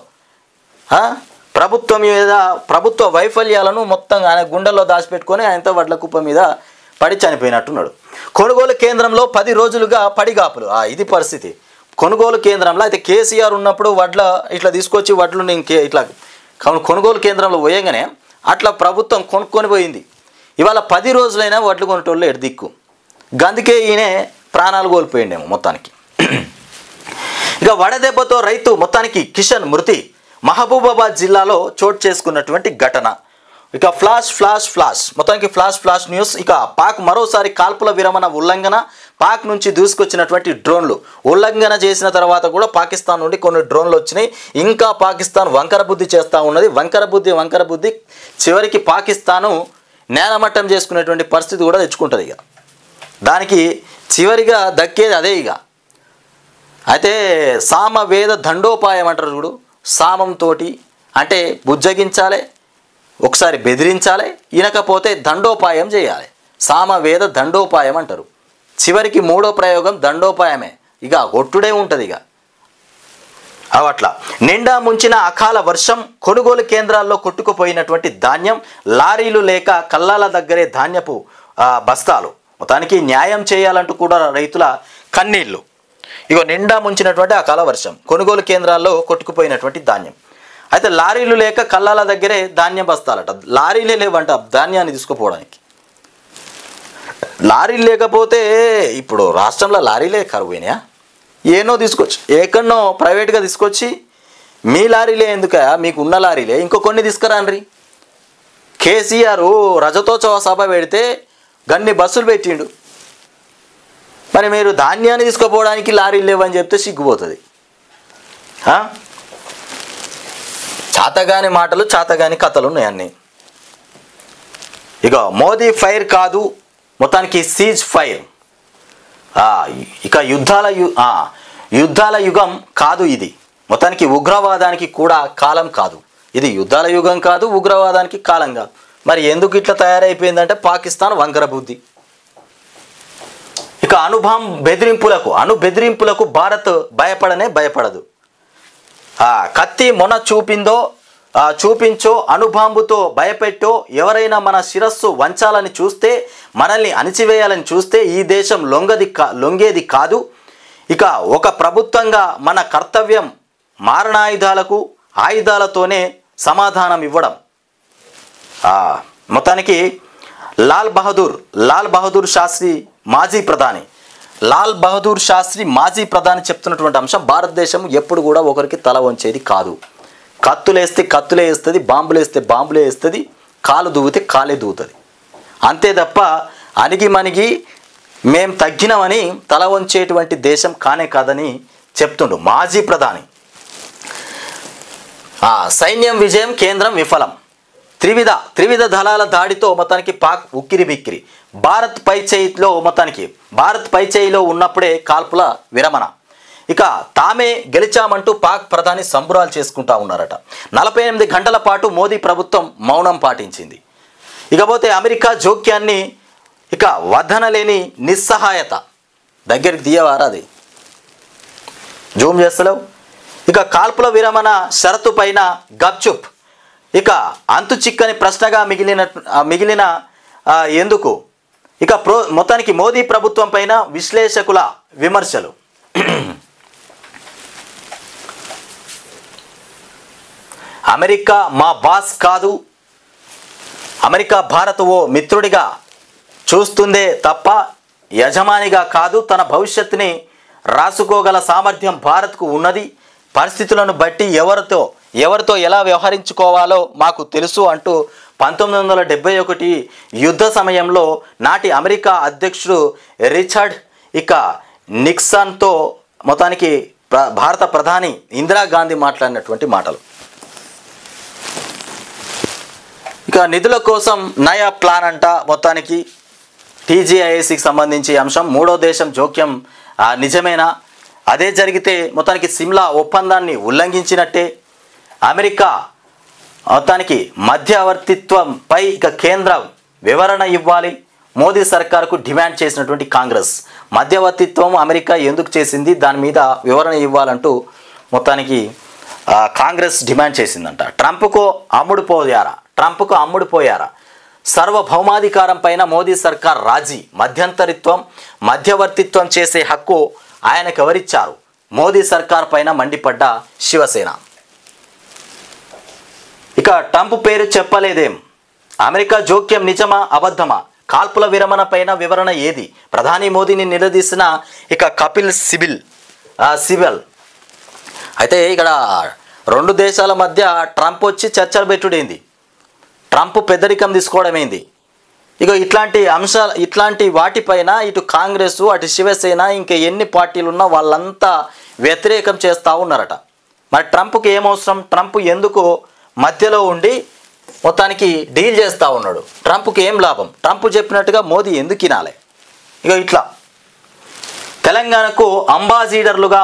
ప్రభుత్వం మీద ప్రభుత్వ వైఫల్యాలను మొత్తం ఆయన గుండెల్లో దాచిపెట్టుకొని ఆయనతో వడ్ల కుప్ప మీద పడి చనిపోయినట్టున్నాడు. కొనుగోలు కేంద్రంలో 10 రోజులుగా పడిగాపులు. ఇది పరిస్థితి కొనుగోలు కేంద్రంలో. అయితే కేసీఆర్ ఉన్నప్పుడు ఇట్లా తీసుకొచ్చి వడ్లు ఇట్లా కొనుగోలు కేంద్రంలో పోయంగానే అట్లా ప్రభుత్వం కొనుక్కొని పోయింది. ఇవాళ 10 రోజులైనా వడ్లు కొనేటోళ్ళు ఎడు దిక్కు. గందుకే ఈయన ప్రాణాలు కోల్పోయిండేమో మొత్తానికి. ఇక వడదెబ్బతో రైతు మొత్తానికి కిషన్ మృతి. మహబూబాబాద్ జిల్లాలో చోటు చేసుకున్నటువంటి ఘటన. ఇక ఫ్లాష్ మొత్తానికి ఫ్లాష్ న్యూస్. ఇక పాక్ మరోసారి కాల్పుల విరమణ ఉల్లంఘన. పాక్ నుంచి దూసుకొచ్చినటువంటి డ్రోన్లు ఉల్లంఘన చేసిన తర్వాత కూడా పాకిస్తాన్ నుండి కొన్ని డ్రోన్లు వచ్చినాయి. ఇంకా పాకిస్తాన్ వంకర బుద్ధి చేస్తూ ఉన్నది. వంకర బుద్ధి చివరికి పాకిస్తాను నేలమట్టం చేసుకునేటువంటి పరిస్థితి కూడా తెచ్చుకుంటుంది. ఇక దానికి చివరిగా దక్కేది అదే. ఇక అయితే సామవేద దండోపాయం అంటారు చూడు. సామంతో అంటే బుజ్జగించాలి, ఒకసారి బెదిరించాలి, ఇనకపోతే దండోపాయం చేయాలి. సామవేద దండోపాయం అంటారు. చివరికి 3వ ప్రయోగం దండోపాయమే. ఇక ఒట్టుడే ఉంటుంది. ఇక అవట్లా నిండా ముంచిన అకాల వర్షం. కొనుగోలు కేంద్రాల్లో కొట్టుకుపోయినటువంటి ధాన్యం. లారీలు లేక కల్లాల దగ్గరే ధాన్యపు బస్తాలు. మొత్తానికి న్యాయం చేయాలంటూ కూడా రైతుల కన్నీళ్లు. ఇగో నిండా ముంచినటువంటి అకాల వర్షం, కొనుగోలు కేంద్రాల్లో కొట్టుకుపోయినటువంటి ధాన్యం. అయితే లారీలు లేక కల్లాల దగ్గరే ధాన్యం బస్తాలట. లారీలే లేవంట ధాన్యాన్ని తీసుకుపోవడానికి. లారీలు లేకపోతే ఇప్పుడు రాష్ట్రంలో లారీలే కరువైనాయా? ఏనో తీసుకొచ్చి ఎక్కడనో ప్రైవేట్గా తీసుకొచ్చి మీ లారీలే ఎందుక, మీకు ఉన్న లారీలే ఇంకో కొన్ని తీసుకురాండ్రి. కేసీఆర్ రజతోత్సవ సభ పెడితే గన్ని బస్సులు పెట్టిండు. మరి మీరు ధాన్యాన్ని తీసుకుపోవడానికి లారీలు లేవని చెప్తే సిగ్గుపోతుంది. చాతగాని మాటలు చాతగాని కథలు ఉన్నాయి అన్నీ. ఇక మోదీ ఫైర్ కాదు, మొత్తానికి సీజ్ ఫైర్. ఇక యుద్ధాల యుగం కాదు ఇది, మొత్తానికి ఉగ్రవాదానికి కూడా కాలం కాదు. ఇది యుద్ధాల యుగం కాదు, ఉగ్రవాదానికి కాలం కాదు. మరి ఎందుకు ఇట్లా తయారైపోయిందంటే పాకిస్తాన్ వంకర బుద్ధి. ఇక అణు బెదిరింపులకు భారత్ భయపడదు. కత్తి మొన చూపించో అణుబాంబుతో భయపెట్టో ఎవరైనా మన శిరస్సు వంచాలని చూస్తే, మనల్ని అణిచివేయాలని చూస్తే ఈ దేశం లొంగేది కాదు. ఇక ఒక ప్రభుత్వంగా మన కర్తవ్యం ఆయుధాలతోనే సమాధానం ఇవ్వడం. మొత్తానికి లాల్ బహదూర్ శాస్త్రి మాజీ ప్రధాని చెప్తున్నటువంటి అంశం, భారతదేశం ఎప్పుడు కూడా ఒకరికి తల వంచేది కాదు. కత్తులేస్తే కత్తులే వేస్తుంది, బాంబులేస్తే బాంబులే వేస్తుంది, కాలు దూగితే కాలే దూగుతుంది. అంతే తప్ప అణిగి మేం తగ్గినమని తల వంచేటువంటి దేశం కానే కాదని చెప్తుండు మాజీ ప్రధాని. సైన్యం విజయం, కేంద్రం విఫలం. త్రివిధ దళాల దాడితో మొత్తానికి పాక్ ఉక్కిరిబిక్కిరి. భారత్ పై చేయిలో ఉన్నప్పుడే కాల్పుల విరమణ. ఇక తామే గెలిచామంటూ పాక్ ప్రధాని సంబురాలు చేసుకుంటా ఉన్నారట. 48 గంటల పాటు మోదీ ప్రభుత్వం మౌనం పాటించింది. ఇకపోతే అమెరికా జోక్యాన్ని ఇక వదనలేని నిస్సహాయత. దగ్గరికి తీయవారా, అది జూమ్ చేస్తలేవు. ఇక కాల్పుల విరమణ షరతు పైన గప్చుప్. ఇక అంతు చిక్కని ప్రశ్నగా మిగిలిన ఎందుకు. ఇక మొత్తానికి మోదీ ప్రభుత్వం పైన విశ్లేషకుల విమర్శలు. అమెరికా మా బాస్ కాదు, అమెరికా భారత్ ఓ మిత్రుడిగా చూస్తుందే తప్ప యజమానిగా కాదు. తన భవిష్యత్తుని రాసుకోగల సామర్థ్యం భారత్కు ఉన్నది. పరిస్థితులను బట్టి ఎవరితో ఎలా వ్యవహరించుకోవాలో మాకు తెలుసు అంటూ 1971 యుద్ధ సమయంలో నాటి అమెరికా అధ్యక్షుడు రిచర్డ్ ఇక నిక్సన్తో మొత్తానికి భారత ప్రధాని ఇందిరాగాంధీ మాట్లాడినటువంటి మాటలు. ఇక నిధుల కోసం నయా ప్లాన్ అంట. మొత్తానికి TGISకి సంబంధించి అంశం. మూడో దేశం జోక్యం నిజమేనా? అదే జరిగితే మొత్తానికి సిమ్లా ఒప్పందాన్ని ఉల్లంఘించినట్టే. అమెరికా మొత్తానికి మధ్యవర్తిత్వంపై ఇక కేంద్రం వివరణ ఇవ్వాలి. మోదీ సర్కార్కు డిమాండ్ చేసినటువంటి కాంగ్రెస్. మధ్యవర్తిత్వం అమెరికా ఎందుకు చేసింది, దాని మీద వివరణ ఇవ్వాలంటూ మొత్తానికి కాంగ్రెస్ డిమాండ్ చేసిందంట. ట్రంప్కు అమ్ముడుపోయారా? సార్వభౌమాధికారం పైన మోదీ సర్కార్ రాజీ. మధ్యవర్తిత్వం చేసే హక్కు ఆయనకు ఎవరిచ్చారు? మోదీ సర్కార్ పైన మండిపడ్డ శివసేన. ఇక ట్రంప్ పేరు చెప్పలేదేం? అమెరికా జోక్యం నిజమా అబద్ధమా? కాల్పుల విరమణ పైన వివరణ ఏది? ప్రధాని మోదీని నిలదీసిన ఇక కపిల్ సిబల్. అయితే ఇక్కడ రెండు దేశాల మధ్య ట్రంప్ వచ్చి చర్చలు పెట్టుడైంది. ట్రంప్ పెద్దరికం తీసుకోవడమైంది. ఇక ఇట్లాంటి వాటిపైన ఇటు కాంగ్రెస్, అటు శివసేన, ఇంకా ఎన్ని పార్టీలు ఉన్నా వాళ్ళంతా వ్యతిరేకం చేస్తూ ఉన్నారట. మరి ట్రంప్కి ఏమవసరం? ట్రంప్ ఎందుకు మధ్యలో ఉండి మొత్తానికి డీల్ చేస్తూ ఉన్నాడు? ట్రంప్కి ఏం లాభం? ట్రంప్ చెప్పినట్టుగా మోదీ ఎందుకు వినాలి? ఇక ఇట్లా తెలంగాణకు అంబాసిడర్లుగా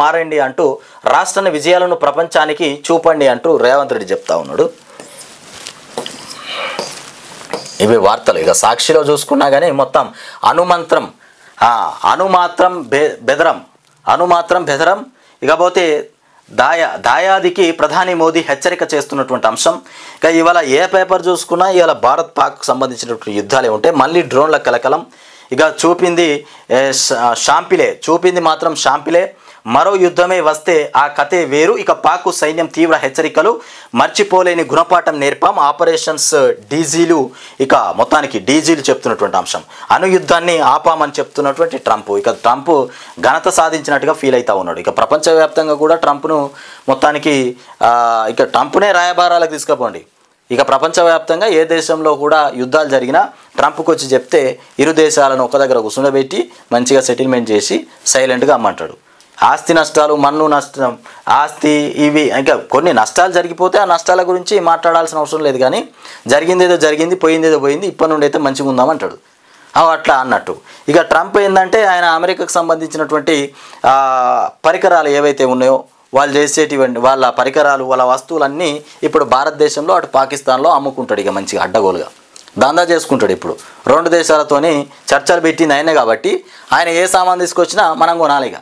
మారండి అంటూ రాష్ట్ర విజయాలను ప్రపంచానికి చూపండి అంటూ రేవంత్ రెడ్డి చెప్తా ఉన్నాడు. ఇవి వార్తలు. ఇక సాక్షిలో చూసుకున్నా కానీ మొత్తం అనుమాత్రం బెదరం. ఇకపోతే దాయాదికి ప్రధాని మోదీ హెచ్చరిక చేస్తున్నటువంటి అంశం. ఇక ఇవాళ ఏ పేపర్ చూసుకున్నా ఇవాళ భారత్ పాక్ సంబంధించినటువంటి యుద్ధాలే ఉంటాయి. మళ్ళీ డ్రోన్ల కలకలం. ఇక చూపింది మాత్రం షాంపిలే. మరో యుద్ధమే వస్తే ఆ కథే వేరు. ఇక పాక్ సైన్యం తీవ్ర హెచ్చరికలు. మర్చిపోలేని గుణపాఠం నేర్పాం. Operations diesel. ఇక మొత్తానికి డీజీలు చెప్తున్నటువంటి అంశం. యుద్ధాన్ని ఆపామని చెప్తున్నటువంటి ట్రంప్. ఇక ట్రంప్ ఘనత సాధించినట్టుగా ఫీల్ అవుతా ఉన్నాడు. ఇక ప్రపంచవ్యాప్తంగా కూడా ట్రంప్ను మొత్తానికి ఇక ట్రంప్నే రాయబారాలకు తీసుకుపోండి. ఇక ప్రపంచవ్యాప్తంగా ఏ దేశంలో కూడా యుద్ధాలు జరిగినా ట్రంప్కి వచ్చి చెప్తే ఇరు దేశాలను ఒక దగ్గర కూర్చుండబెట్టి మంచిగా సెటిల్మెంట్ చేసి సైలెంట్గా అమ్మంటాడు. ఆస్తి నష్టాలు, మన్ను నష్టం, ఆస్తి ఇవి ఇంకా కొన్ని నష్టాలు జరిగిపోతే ఆ నష్టాల గురించి మాట్లాడాల్సిన అవసరం లేదు. కానీ జరిగిందేదో జరిగింది, పోయిందేదో పోయింది, ఇప్పటి నుండి అయితే మంచిగా ఉందామంటాడు. అట్లా అన్నట్టు. ఇక ట్రంప్ ఏంటంటే ఆయన అమెరికాకు సంబంధించినటువంటి పరికరాలు ఏవైతే ఉన్నాయో వాళ్ళు చేసేటివంటి వాళ్ళ పరికరాలు, వాళ్ళ వస్తువులన్నీ ఇప్పుడు భారతదేశంలో అటు పాకిస్తాన్లో అమ్ముకుంటాడు. ఇక మంచిగా అడ్డగోలుగా దందా చేసుకుంటాడు. ఇప్పుడు 2 దేశాలతోని చర్చలు పెట్టింది ఆయనే కాబట్టి ఆయన ఏ సామాన్ తీసుకొచ్చినా మనం కొనాలి. ఇక